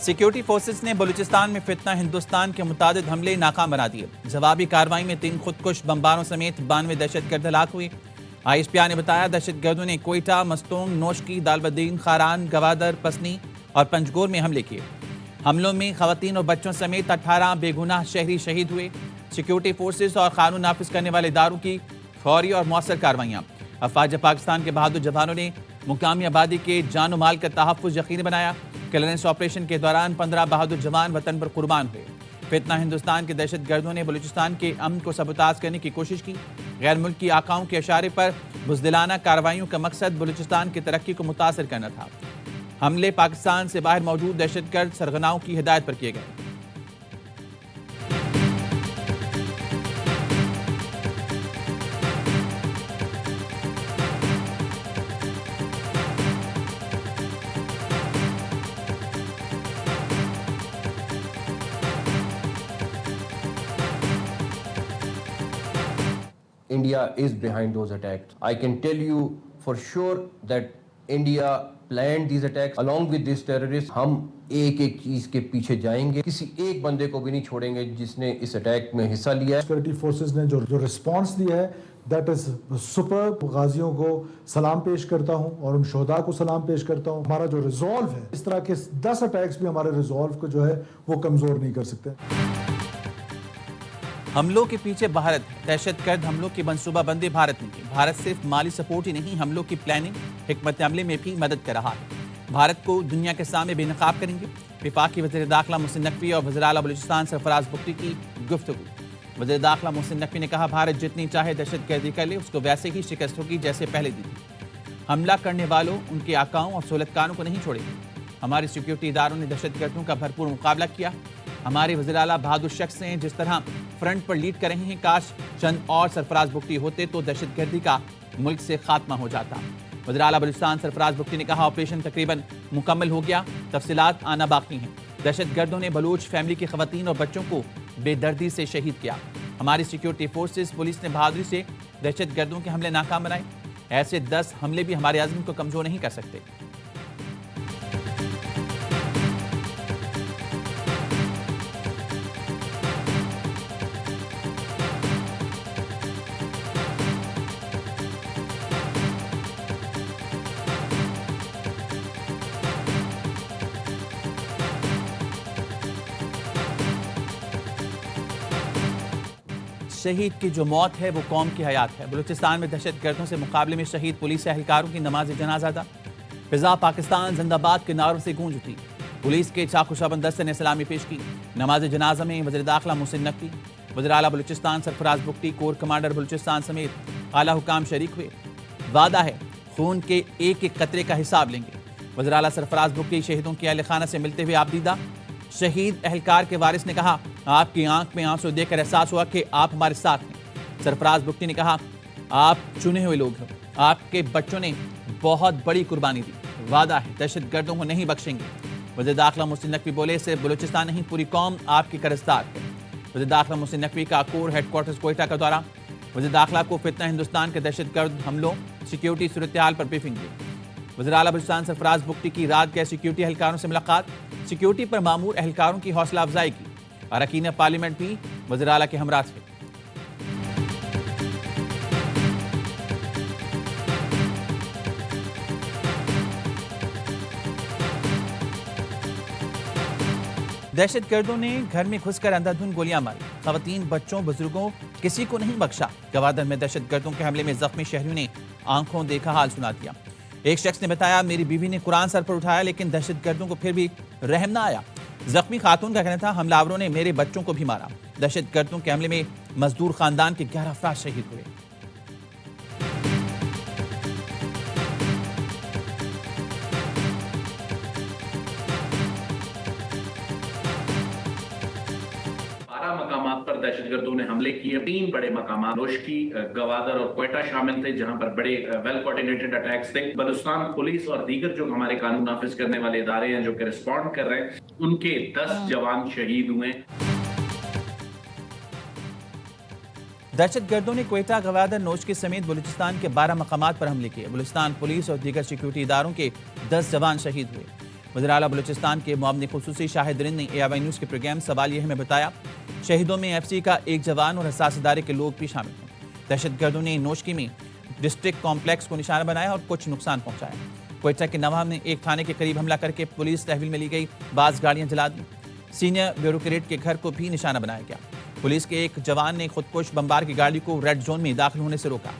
Security forces ने बलूचिस्तान में फितना हिंदुस्तान के मुतादिद हमले नाकाम बना दिए। जवाबी कार्रवाई में 3 खुदकुश बमबारों समेत 92 दहशतगर्द हलाक हुए। ISPR ने बताया दहशतगर्दों ने कोयटा, मस्तोंग, नोशकी, दालबद्दीन, खारान, गवादर, पसनी और पंजगोर में हमले किए। हमलों में खवातीन और बच्चों समेत 18 बेगुनाह शहरी शहीद हुए। सिक्योरिटी फोर्सेस और कानून नाफिज करने वाले इदारों की फौरी और मौसर कार्रवाइयाँ। अफवाज पाकिस्तान के बहादुर जवानों ने मुकामी आबादी के जान माल का तहफ़्फ़ुज़ यकीनी बनाया। क्लियरेंस ऑपरेशन के दौरान 15 बहादुर जवान वतन पर कुर्बान हुए। फितना हिंदुस्तान के दहशतगर्दों ने बलूचिस्तान के अमन को सबूताज करने की कोशिश की। गैर मुल्की आकाओं के इशारे पर बुज़दिलाना कार्रवाइयों का मकसद बलूचिस्तान की तरक्की को मुतासर करना था। हमले पाकिस्तान से बाहर मौजूद दहशतगर्द सरगनाओं की हिदायत पर किए गए। India is behind those attacks. I can tell you for sure that India planned these attacks along with these terrorists. हम एक एक चीज के पीछे जाएंगे, किसी एक बंदे को भी नहीं छोड़ेंगे जिसने इस अटैक में हिस्सा लिया है। सिक्योरिटी फोर्सेस ने जो रिस्पांस दिया है दैट इज सुपर। गाजियों को सलाम पेश करता हूं और उन शोहदा को सलाम पेश करता हूं। हमारा जो रिजॉल्व है, इस तरह के 10 अटैक्स भी हमारे रिजॉल्व को जो है वो कमजोर नहीं कर सकते। हमलों के पीछे भारत है। दहशतगर्द हमलों की मंसूबाबंदी भारत ने की। भारत सिर्फ माली सपोर्ट ही नहीं, हमलों की प्लानिंग, हिकमत अमली में भी मदद कर रहा है। भारत को दुनिया के सामने बेनकाब करेंगे। वफाकी वज़ीर दाखिला मोहसिन नकवी और वज़ीर आला बलूचिस्तान सरफराज बुख्ती की गुफ्तगू। वज़ीर दाखिला मोहसिन नकवी ने कहा भारत जितनी चाहे दहशतगर्दी कर ले, उसको वैसे ही शिकस्त होगी जैसे पहले दी थी। हमला करने वालों, उनके आकाओं और सहूलतकारों को नहीं छोड़ेंगे। हमारे सिक्योरिटी इदारों ने दहशतगर्दों का भरपूर मुकाबला किया। हमारे वज़ीर आला बहादुर शख्स हैं, जिस तरह फ्रंट पर लीड कर रहे हैं। काश चंद और सरफराज बुख्ती होते तो दहशतगर्दी का मुल्क से खात्मा हो जाता। वज़ीर आला बलूचिस्तान सरफराज बुख्ती ने कहा ऑपरेशन तकरीबन मुकम्मल हो गया, तफसीलात आना बाकी हैं। दहशतगर्दों ने बलूच फैमिली की खवातीन और बच्चों को बेदर्दी से शहीद किया। हमारी सिक्योरिटी फोर्सेस, पुलिस ने बहादुरी से दहशतगर्दों के हमले नाकाम बनाए। ऐसे 10 हमले भी हमारे आज़म को कमजोर नहीं कर सकते। शहीद की जो मौत है वो कौम की हयात है। बलूचिस्तान में दहशतगर्दों से मुकाबले में शहीद पुलिस एहलकारों की नमाज जनाजा अदा। फिजा पाकिस्तान जिंदाबाद के नारों से गूंज उठी। पुलिस के चाकू-शाबंद दस्ते ने सलामी पेश की। नमाज जनाजा में वज़ीर दाखिला मोहसिन नकवी, वज़ीर आला बलूचिस्तान सरफराज बुख्ती, कोर कमांडर बलूचिस्तान समेत आला हुकाम शरीक हुए। वादा है खून के एक एक कतरे का हिसाब लेंगे। वज़ीर आला सरफराज बुख्ती शहीदों के अहल खाना से मिलते हुए आबदीदा। शहीद एहलकार के वारिस ने कहा आपकी आंख में आंसू देखकर एहसास हुआ कि आप हमारे साथ हैं। सरफराज बुख्ती ने कहा आप चुने हुए लोग हैं। आपके बच्चों ने बहुत बड़ी कुर्बानी दी। वादा है दहशतगर्दों को नहीं बख्शेंगे। वज़ीर दाखिला मोहसिन नकवी बोले सिर्फ बलूचिस्तान नहीं, पूरी कौम आपकी कर्जदार है। वज़ीर दाखिला मोहसिन नकवी का कोर हेडक्वार्टर्स कोयटा का दौरा। वज़ीर दाखिला को फितना हिंदुस्तान के दहशतगर्द हमलों, सिक्योरिटी सूरत हाल पर ब्रीफिंग दी। वज़ीर आला बलूचिस्तान सरफराज बुख्ती की रात गए सिक्योरिटी एहलकारों से मुलाकात। सिक्योरिटी पर मामूर एहलकारों की हौसला अफजाई की। अरकान पार्लियामेंट भी वज़ीर आला के हमरा थे। दहशतगर्दों ने घर में घुसकर अंधाधुंध गोलियां मारी। खवातीन, बच्चों, बुजुर्गों, किसी को नहीं बख्शा। गवादर में दहशतगर्दों के हमले में जख्मी शहरियों ने आंखों देखा हाल सुना दिया। एक शख्स ने बताया मेरी बीवी ने कुरान सर पर उठाया लेकिन दहशतगर्दों को फिर भी रहम ना आया। जख्मी खातून का कहना था हमलावरों ने मेरे बच्चों को भी मारा। दहशतगर्दों के हमले में मजदूर खानदान के 11 अफराद शहीद हुए। मकामात पर दहशतगर्दों ने हमले किए। 3 बड़े मकामात नोशकी, गवादर और कोयटा शामिल थे, जहां पर बड़े वेल कोऑर्डिनेटेड अटैक्स थे। बलूचिस्तान पुलिस और दीगर जो हमारे कानून नाफिज करने वाले इदारे हैं जो कि रिस्पॉन्ड कर रहे हैं, उनके 10 जवान शहीद हुए। दहशतगर्दों ने कोयटा, गवादर, नोशकी समेत बलूचिस्तान के 12 मकामात पर हमले किए। बलूचिस्तान पुलिस और दीगर सिक्योरिटी इदारों के 10 जवान शहीद हुए। वज़ीर आला बलूचिस्तान के मुआवनी खुसूसी शाहिद रिंद ने AIY न्यूज़ के प्रोग्राम सवाल यह में बताया, शहीदों में FC का एक जवान और हसास इदारे के लोग भी शामिल हैं। दहशतगर्दों ने नोशकी में डिस्ट्रिक्ट कॉम्प्लेक्स को निशाना बनाया और कुछ नुकसान पहुंचाया। क्वेटा के नवाब में एक थाने के करीब हमला करके पुलिस तहवील में ली गई, बाज गाड़ियां जला दी। सीनियर ब्यूरोक्रेट के घर को भी निशाना बनाया गया। पुलिस के एक जवान ने खुदकुश बमबार की गाड़ी को रेड जोन में दाखिल होने से रोका।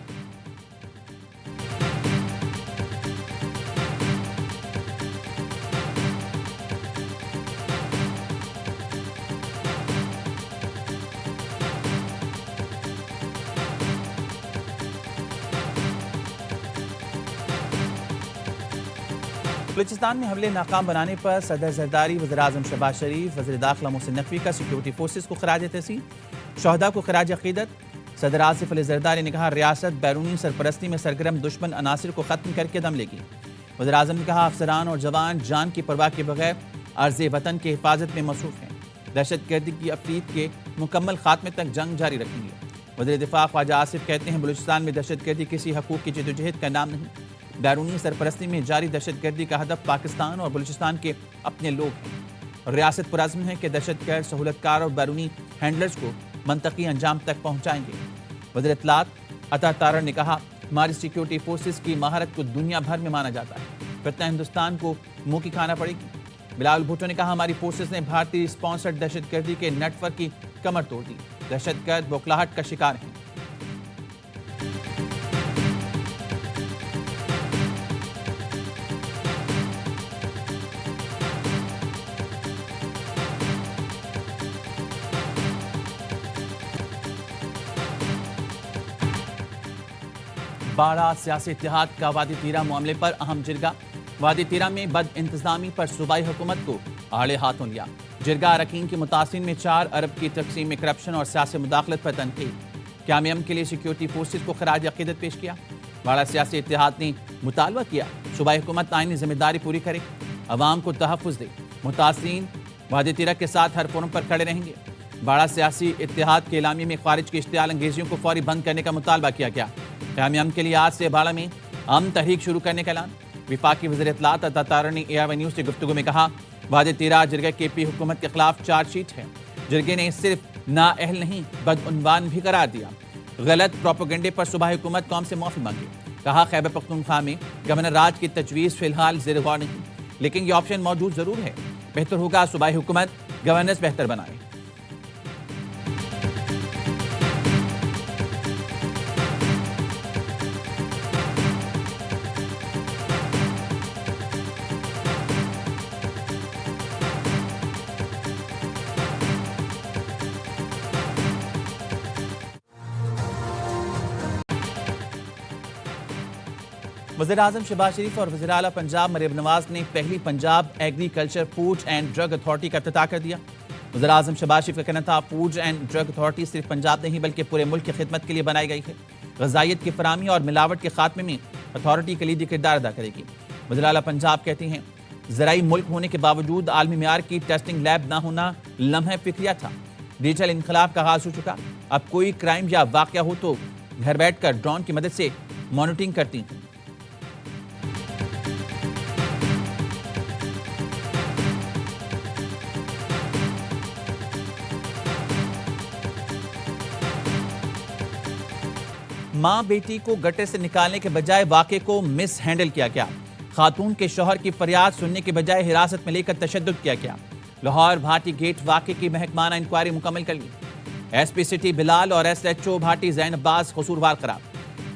बलूचिस्तान में हमले नाकाम बनाने पर सदर जरदारी, वज़ीर-ए-आज़म शहबाज शरीफ, वज़ीर दाखिला मोहसिन नकवी का सिक्योरिटी फोर्सेस को खराज तहसीन, शहदा को खराज अकीदत। सदर आसिफ अली जरदारी ने कहा, रियासत बैरूनी सरपरस्ती में सरगर्म दुश्मन अनासिर को खत्म करके दम लेगी। वज़ीर-ए-आज़म ने कहा, अफसरान और जवान जान की परवाह के बगैर अर्ज़ वतन की हिफाजत में मसरूफ़ हैं। दहशतगर्दी की अफरीद के मुकम्मल खात्मे तक जंग जारी रखेंगे। वज़ीर दिफा ख्वाजा आसिफ कहते हैं, बलूचिस्तान में दहशतगर्दी किसी हकूक़ की जदोजहद का नाम नहीं। बैरूनी सरपरस्ती में जारी दहशतगर्दी का हदफ पाकिस्तान और बलूचिस्तान के अपने लोग हैं। रियासत पुरज़्म है कि दहशतगर्द सहूलतकार और बैरूनी हैंडलर्स को मंतकी अंजाम तक पहुँचाएंगे। वज़ीर इत्तलात अता तारड़ ने कहा, हमारी सिक्योरिटी फोर्सेस की महारत को दुनिया भर में माना जाता है, फिर हिंदुस्तान को मुँह की खाना पड़ेगी। बिलावल भुट्टो ने कहा, हमारी फोर्सेस ने भारतीय स्पॉन्सर्ड दहशतगर्दी के नेटवर्क की कमर तोड़ दी। दहशतगर्द बौखलाहट का शिकार हैं। बाड़ा सियासी इत्तेहाद का वादी तीरा मामले पर अहम जिरगा। वादी तीरा में बद इंतजामी पर सूबाई हुकूमत को आड़े हाथों लिया। जिरगा अरकान के मुतासिन में 4 अरब की तकसीम में करप्शन और सियासी मुदाखलत पर तनकीद। क्याम के लिए सिक्योरिटी फोर्सेस को खराज अकीदत पेश किया। बाड़ा सियासी इत्तेहाद ने मुतालबा किया, सूबाई हुकूमत आईनी जिम्मेदारी पूरी करे, अवाम को तहफ़्फ़ुज़ दे। मुतासिन वादी तीरा के साथ हर फोरम पर खड़े रहेंगे। बाड़ा सियासी इत्तेहाद के एलामी में खारिज की इश्तियाल अंगेजियों को फौरी बंद करने का मुतालबा किया गया। क्याम के लिए आज से बाड़ा में अमन तहरीक शुरू करने का ऐलान। विफाकी वज़ीर इत्तलात अता तारड़ ने AIY न्यूज़ से गुफ्तगू में कहा, वादी तीरा जिरगे KP हुकूमत के खिलाफ चार्जशीट है। जिरगे ने सिर्फ नाअहल नहीं बदउनवान भी करार दिया। गलत प्रोपेगेंडे पर सूबाई हुकूमत कौम से माफ़ी मांगी। कहा, खैबर पख्तूनख्वा में गवर्नर राज की तजवीज़ फिलहाल ज़ेर गौर नहीं, लेकिन ये ऑप्शन मौजूद ज़रूर है। बेहतर होगा सूबाई हुकूमत गवर्नेंस बेहतर बनाए। वज़ीर-ए-आज़म शहबाज शरीफ और वज़ीर आला पंजाब मरीम नवाज ने पहली Punjab agriculture food and drug authority का इफ्तिताह कर दिया। वज़ीर-ए-आज़म शहबाज शरीफ का कहना था, फूड एंड ड्रग अथॉरिटी सिर्फ पंजाब नहीं बल्कि पूरे मुल्क की खिदमत के लिए बनाई गई है। ग़ज़ाइयत की फराहमी और मिलावट के खात्मे में अथॉरिटी कलीदी किरदार अदा करेगी। वज़ीर आला पंजाब कहती हैं, ज़राई मुल्क होने के बावजूद आलमी मेयार की टेस्टिंग लैब ना होना लम्हे फिक्रिया था। डिजिटल इनकलाब का आगाज़ हो चुका। अब कोई क्राइम या वाक़या हो तो घर बैठ कर ड्रोन की मदद से मॉनिटरिंग करती हैं। मां बेटी को गटर से निकालने के बजाय वाक़े को मिस हैंडल किया गया। खातून के शौहर की फरियाद सुनने के बजाय हिरासत में लेकर तशद्दुद किया गया। लाहौर भाटी गेट वाक़े की महकमाना इंक्वायरी मुकम्मल कर ली। SP सिटी बिलाल और SHO भाटी ज़ैन अब्बास कसूरवार करार।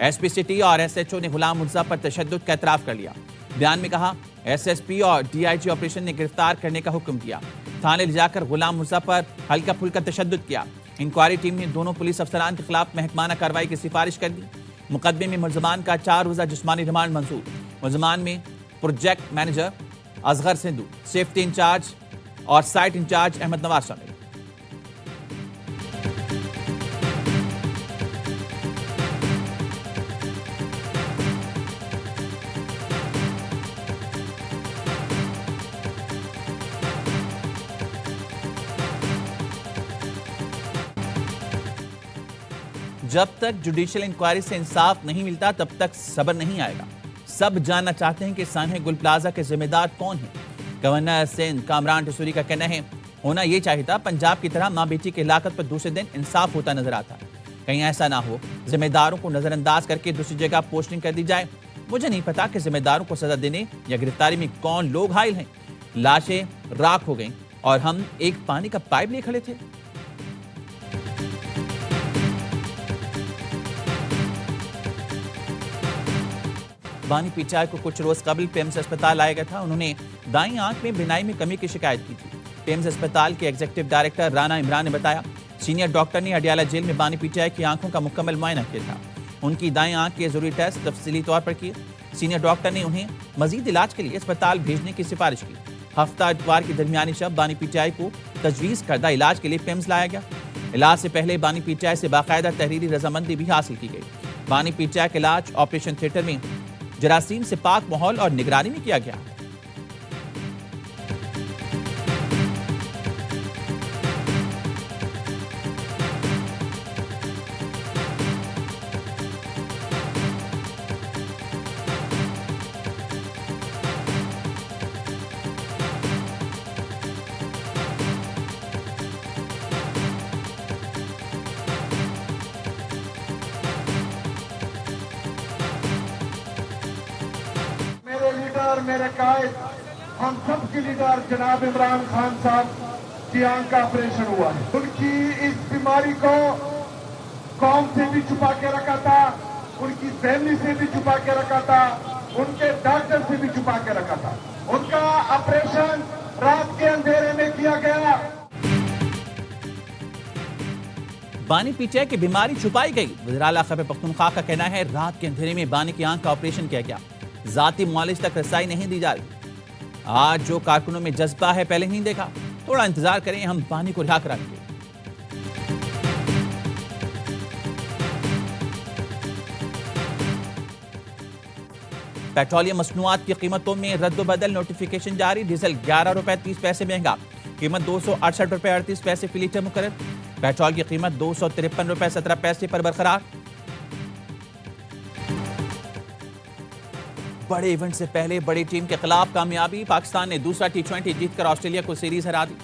SP सिटी और SHO ने गुलाम मुर्जा पर तशद्दुद का एतराफ़ कर लिया। बयान में कहा, SSP और DIG ऑपरेशन ने गिरफ्तार करने का हुक्म दिया। थाने ले जाकर गुलाम मुर्जा पर हल्का फुल्का तशद्दुद किया। इंक्वायरी टीम ने दोनों पुलिस अफसरान के खिलाफ महकमाना कार्रवाई की सिफारिश कर दी। मुकदमे में मुलजमान का 4 रोज़ा जिस्मानी रिमांड मंजूर। मुलजमान में project manager Asghar Sindhu, safety incharge और साइट इंचार्ज अहमद नवाज शामिल। जब तक जुडिशियल इंक्वायरी से इंसाफ नहीं मिलता तब तक सब्र नहीं आएगा। सब जानना चाहते हैं कि सान्हे गुल प्लाजा के जिम्मेदार कौन हैं। गवर्नर सिंध कामरान टसूरी का कहना है होना यह चाहिए था पंजाब की तरह मां बेटी की हिलाकत पर दूसरे दिन इंसाफ होता नजर आता। कहीं ऐसा ना हो जिम्मेदारों को नजरअंदाज करके दूसरी जगह पोस्टिंग कर दी जाए। मुझे नहीं पता कि जिम्मेदारों को सजा देने या गिरफ्तारी में कौन लोग हायल हैं। लाशें राख हो गईं और हम एक पानी का पाइप लिए खड़े थे। बानी पिचाई को कुछ रोज कबल पेम्स अस्पताल लाया गया था। उन्होंने दाईं आंख में बिनाई में कमी की शिकायत की थी। पेम्स अस्पताल के एग्जीक्यूटिव डायरेक्टर राना इमरान ने बताया सीनियर डॉक्टर ने अडियाला जेल में बानी पिचाई की आंखों का मुकम्मल मुआयना किया था। उनकी दाएं आंख के जरूरी टेस्ट तफसीली तौर पर किए। सीनियर डॉक्टर ने उन्हें मजीद इलाज के लिए अस्पताल भेजने की सिफारिश की। हफ्ता इतवार की दरमियानी शब बानी पिचाई को तजवीज़ करदा इलाज के लिए पेम्स लाया गया। इलाज से पहले बानी पिचाई से बाकायदा तहरीरी रजामंदी भी हासिल की गई। बानी पिचाई का इलाज ऑपरेशन थिएटर में जरासीम से पाक माहौल और निगरानी में किया गया। मेरे कायद हम सब के लीडर जनाब इमरान खान साहब की आंख का ऑपरेशन हुआ है। उनकी इस बीमारी को कौम से भी छुपा के रखा था, उनकी फैमिली से भी छुपा के रखा था, उनके डॉक्टर से भी छुपा के रखा था। उनका ऑपरेशन रात के अंधेरे में किया गया। बानी पिचाई की बीमारी छुपाई गई। वज़ीर आला खैबर पख्तूनख्वा का कहना है रात के अंधेरे में बानी की आंख का ऑपरेशन किया गया। जाती मुआलिज तक रसाई नहीं दी जा रही। आज जो कारकुनों में जज्बा है पहले नहीं देखा। थोड़ा इंतजार करें, हम बानी को रिहा कराएंगे। पेट्रोलियम मसनूआत की कीमतों में रद्द-बदल नोटिफिकेशन जारी। डीजल 11 रुपए 30 पैसे महंगा, कीमत 268 रुपए 38 पैसे फी लीटर मुकर्रर। पेट्रोल की कीमत 253 रुपए 17 पैसे पर बरकरार। बड़े इवेंट से पहले बड़ी टीम के खिलाफ कामयाबी। पाकिस्तान ने दूसरा T20 जीतकर ऑस्ट्रेलिया को सीरीज हरा दी।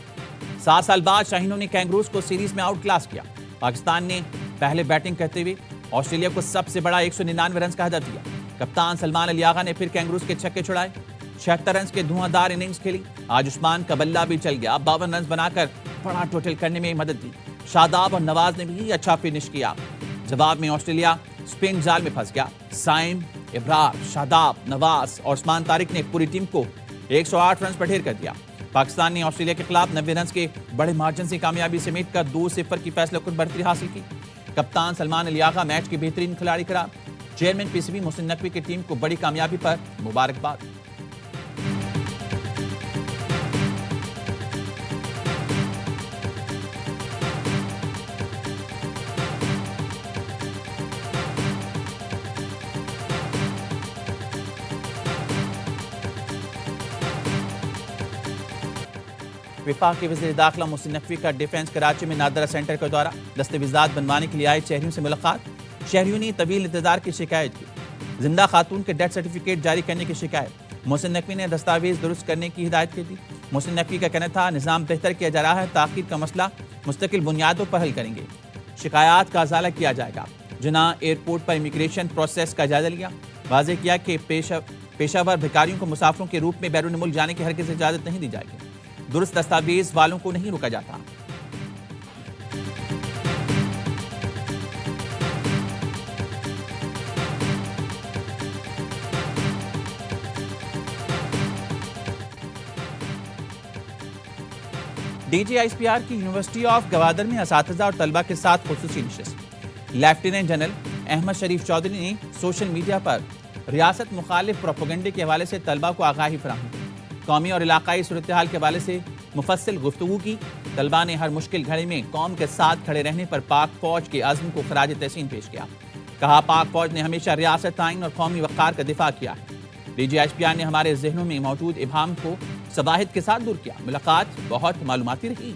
7 साल बाद शाहीनों ने कैंगरूज को सीरीज में आउट क्लास किया। पाकिस्तान ने पहले बैटिंग करते हुए ऑस्ट्रेलिया को सबसे बड़ा 199 रन का हदफ दिया। कप्तान सलमान अली आगा ने फिर कैंगरूज के छक्के छुड़ाए। 76 रन के धुआंधार इनिंग्स खेली। आज उस्मान का बल्ला भी चल गया। 52 रन बनाकर बड़ा टोटल करने में मदद दी। शादाब और नवाज ने भी अच्छा फिनिश किया। जवाब में ऑस्ट्रेलिया स्पिन जाल में फंस गया। साइम, इब्रार, शादाब, नवाज और उस्मान तारिक ने पूरी टीम को 108 रन पर ढेर कर दिया। पाकिस्तान ने ऑस्ट्रेलिया के खिलाफ 90 रन के बड़े मार्जिन से कामयाबी समेट कर 2-0 की फैसलाकुन बढ़तरी हासिल की। कप्तान सलमान अली आगा मैच के बेहतरीन खिलाड़ी करार। चेयरमैन पीसीबी मोहसिन नकवी की टीम को बड़ी कामयाबी पर मुबारकबाद। विफाकी वज़ीर दाखिला मोहसिन नकवी का डिफेंस कराची में नादरा सेंटर का दौरा। दस्तावेजात बनवाने के लिए आए शहरियों से मुलाकात। शहरियों ने तवील इंतजार की शिकायत की। जिंदा खातून के डेथ सर्टिफिकेट जारी करने की शिकायत। मोहसिन नकवी ने दस्तावेज दुरुस्त करने की हिदायत की थी। मोहसिन नकवी का कहना था निज़ाम बेहतर किया जा रहा है, ताख़ीर का मसला मुस्तकिल बुनियादों पर हल करेंगे। शिकायत का अजाला किया जाएगा। जिना एयरपोर्ट पर इमिग्रेशन प्रोसेस का जायजा लिया। वाज़ेह किया कि पेशावर भिखारियों को मुसाफिरों के रूप में बैरून मुल्क जाने की हरगिज़ इजाज़त नहीं दी जाएगी। दुरुस्त दस्तावेज वालों को नहीं रोका जाता। DGISPR की यूनिवर्सिटी ऑफ गवादर में असातिज़ा और तलबा के साथ खुसूसी नशिस्त। लेफ्टिनेंट जनरल अहमद शरीफ चौधरी ने सोशल मीडिया पर रियासत मुखालिफ प्रोपेगेंडे के हवाले से तलबा को आगाही फराहम की। कौमी और इलाकाई सूरत हाल के हवाले से मुफस्सिल गुफ्तगू की। तलबा ने हर मुश्किल घड़ी में कौम के साथ खड़े रहने पर पाक फौज के अज़्म को खराज तहसीन पेश किया। कहा पाक फौज ने हमेशा रियासत, आइन और कौमी वक़ार का दिफा किया है। DGISPR ने हमारे जहनों में मौजूद इबहाम को सवाहिद के साथ दूर किया। मुलाकात बहुत मालूमाती रही।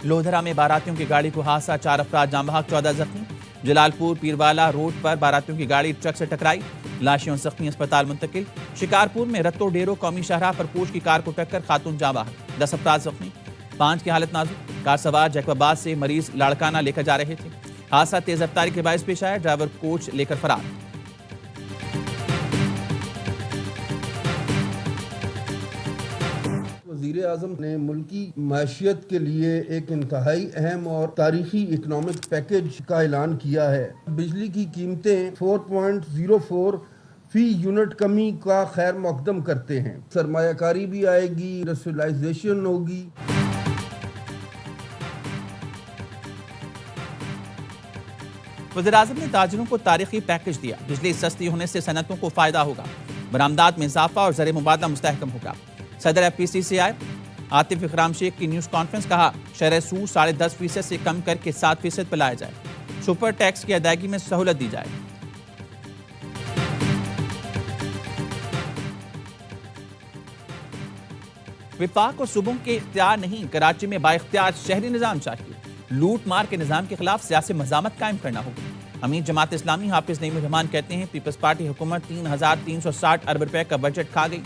लोधरा में बारातियों की गाड़ी को हादसा, 4 अफराद जाम बहक, 14 जख्मी। जलालपुर पीरवाला रोड पर बारातियों की गाड़ी ट्रक से टकराई, लाशें और जख्मी अस्पताल मुंतकिल। शिकारपुर में रत्तो डेरो कौमी शाहराह पर पोश की कार को टक्कर, खातून जाम बहक, 10 अफराद जख्मी, 5 की हालत नाजुक। कार सवार जैकबाबाद से मरीज लाड़काना लेकर जा रहे थे। हादसा तेज रफ्तारी के बायस पेश आया, ड्राइवर कोच लेकर फरार। वज़ीर आज़म ने मुल्की माशियत के लिए एक इंतहाई अहम और तारीखी इकनॉमिक पैकेज का ऐलान किया है। बिजली की कीमतें 4.04 फी यूनिट कमी का खैर मकदम करते हैं। सरमायाकारी भी आएगी, इंडस्ट्रियलाइजेशन होगी। वज़ीर-ए-आज़म ने ताजिरों को तारीखी पैकेज दिया, बिजली सस्ती होने से सनतों को फायदा होगा, बरामदात में इजाफा और ज़र मुबादला मुस्तहकम होगा। सदर FPCCI आतिफ इकराम शेख की न्यूज़ कॉन्फ्रेंस, कहा शरह सूद 10.5% से कम करके 7% पर लाया जाए, सुपर टैक्स की अदायगी में सहूलत दी जाए। विफाक और सूबों के इख्तियार नहीं, कराची में बाइख्तियार शहरी निज़ाम चाहिए। लूट मार के निज़ाम के खिलाफ सियासी मज़ामत कायम करना होगी। अमीर जमात इस्लामी हाफिज नईम रहमान कहते हैं पीपल्स पार्टी हुकूमत 3,360 अरब रुपए का बजट खा गई।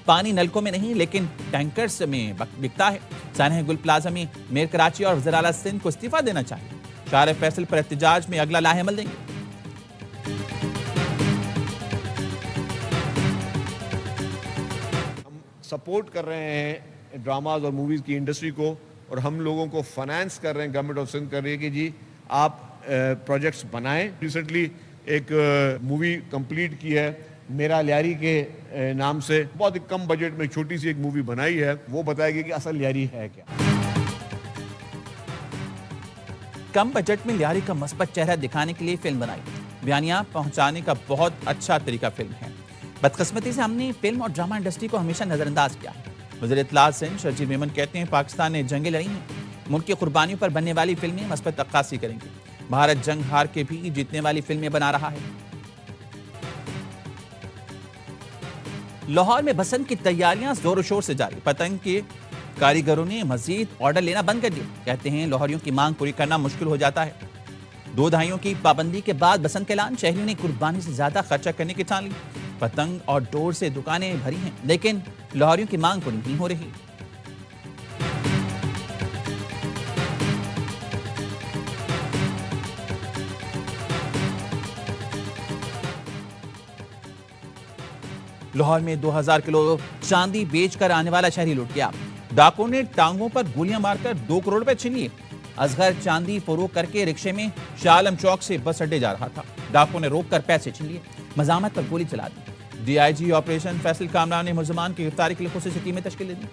पानी नलकों में नहीं लेकिन टैंकर्स में बिकता है। सानह गुल प्लाजा में मेयर कराची और वज़ीर आला सिंध को इस्तीफा देना चाहिए। शार फैसल पर एहतजाज में अगला लाहेमल देंगे। हम सपोर्ट कर रहे हैं ड्रामाज और मूवीज़ की इंडस्ट्री को, और हम लोगों को फाइनेंस कर रहे हैं, गवर्नमेंट ऑफ सिंध कर रही है कि जी आप प्रोजेक्ट्स बनाएं। रिसेंटली एक मूवी कंप्लीट की है मेरा लियारी के नाम से, बहुत ही कम बजट में छोटी सी एक मूवी बनाई है, वो बताएगी कि असल लियारी है क्या। कम बजट में लियारी का मस्बत चेहरा दिखाने के लिए फिल्म बनाई, बयानिया पहुंचाने का बहुत अच्छा तरीका फिल्म है। बदकिस्मती से हमने फिल्म और ड्रामा इंडस्ट्री को हमेशा नजरअंदाज किया है। वज़ीर इत्तलात सिंध शर्जील मेमन कहते हैं पाकिस्तान ने जंगें लड़ी हैं, मुल्क की कुर्बानियों पर बनने वाली फिल्में मस्बत अक्कासी करेंगी। भारत जंग हार के भी जीतने वाली फिल्में बना रहा है। लाहौर में बसंत की तैयारियां जोर शोर से जारी, पतंग के कारीगरों ने मजीद ऑर्डर लेना बंद कर दिया। कहते हैं लाहौरियों की मांग पूरी करना मुश्किल हो जाता है। 2 दहाइयों की पाबंदी के बाद बसंत के ऐलान, शहरियों ने कुर्बानी से ज्यादा खर्चा करने की ठान ली। पतंग और डोर से दुकानें भरी हैं, लेकिन लाहौरियों की मांग पूरी नहीं हो रही। लाहौर में 2000 किलो चांदी बेचकर आने वाला शहरी लूट गया। डाकुओं ने टांगों पर गोलियां मारकर 2 करोड़ रुपए छीन लिए। असगर चांदी फरोख्त करके रिक्शे में शाह आलम चौक से बस अड्डे जा रहा था। डाकुओं ने रोककर पैसे छीन लिए, मजामत पर गोली चला दी। DIG ऑपरेशन फैसल कामरान ने मुलजमान की गिरफ्तारी के लिए खुसूसी टीमें तश्कील दी।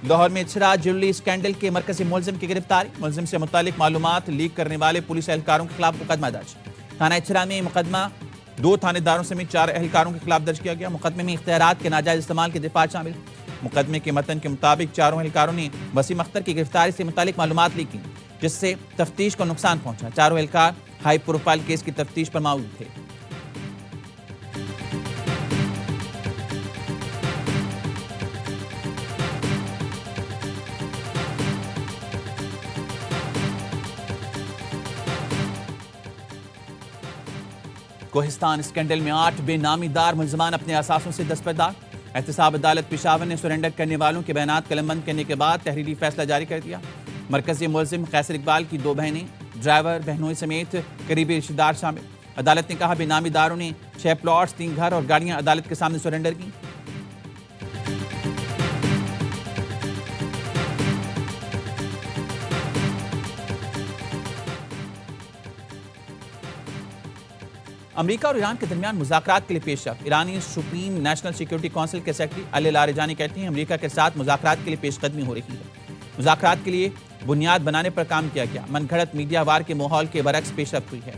लाहौर में इचरा ज्वेलरी स्कैंडल के मरकजी मुलजिम की गिरफ्तारी, मुलजिम से मुतालिक मालूमात लीक करने वाले पुलिस एहलकारों के खिलाफ मुकदमा दर्ज। थाना इचरा में मुकदमा 2 थानेदारों समेत 4 एहलकारों के खिलाफ दर्ज किया गया। मुकदमे में इख्तियारात के नाजायज इस्तेमाल की दिफा शामिल। मुकदमे के मतन के मुताबिक 4 एहलकारों ने वसीम अख्तर की गिरफ्तारी से मुतालिक मालूमात लीक की, जिससे तफ्तीश को नुकसान पहुंचा। 4 एहलकार हाई प्रोफाइल केस की तफ्तीश पर मौजूद थे। कोहिस्तान स्कैंडल में 8 बेनामीदार मुलजमान अपने असासों से दस्तबरदार। एहतसाब अदालत पेशावर ने सरेंडर करने वालों के बयानात कलमबंद करने के बाद तहरीरी फैसला जारी कर दिया। मरकजी मुलजिम कैसर इकबाल की 2 बहनें, ड्राइवर, बहनोई समेत करीबी रिश्तेदार शामिल। अदालत ने कहा बेनामीदारों ने 6 प्लॉट्स, 3 घर और गाड़ियां अदालत के सामने सरेंडर की। अमेरिका और ईरान के दरमियान मुज़ाकरात के लिए पेशरफ। ईरानी सुप्रीम नेशनल सिक्योरिटी काउंसिल के सेक्रेटरी अली लारिजानी कहते हैं अमेरिका के साथ मुज़ाकरात के लिए पेशकदमी हो रही है। मुज़ाकरात के लिए बुनियाद बनाने पर काम किया गया। मनगढ़ंत मीडिया वार के माहौल के बरक्स पेशरफ हुई है।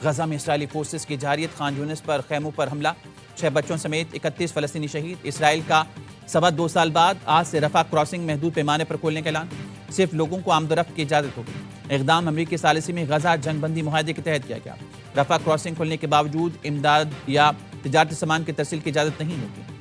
गजा में इस्राएली फोर्सेस की जारियत, खान यूनिस पर खैमों पर हमला, 6 बच्चों समेत 31 फलस्तीनी शहीद। इसराइल का 2.25 साल बाद आज से रफा क्रॉसिंग महदूद पैमाने पर खोलने का ऐलान। सिर्फ लोगों को आमदोरफ्त की इजाजत होगी। इक़दाम अमरीकी सालिसी में गजा जंगबंदी मुआहदे के तहत किया गया। रफा क्रॉसिंग खुलने के बावजूद इमदाद या तिजारती सामान की तरसील की इजाजत नहीं होगी।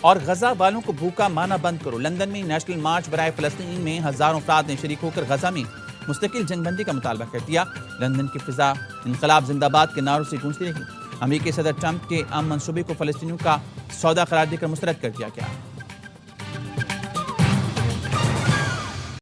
और गजा वालों को भूखा माना बंद करो। लंदन में नेशनल मार्च बराए फ़लस्तीन में हजारों अफराद ने शरीक होकर गजा में मुस्तकिल जंगबंदी का मुतालबा कर दिया। लंदन की फिजा इनकलाब जिंदाबाद के नारों से गूंजती रही। अमेरिकी सदर ट्रंप के अमन मंसूबे को फ़लस्तीनियों का सौदा करार देकर मुस्तरद कर दिया गया।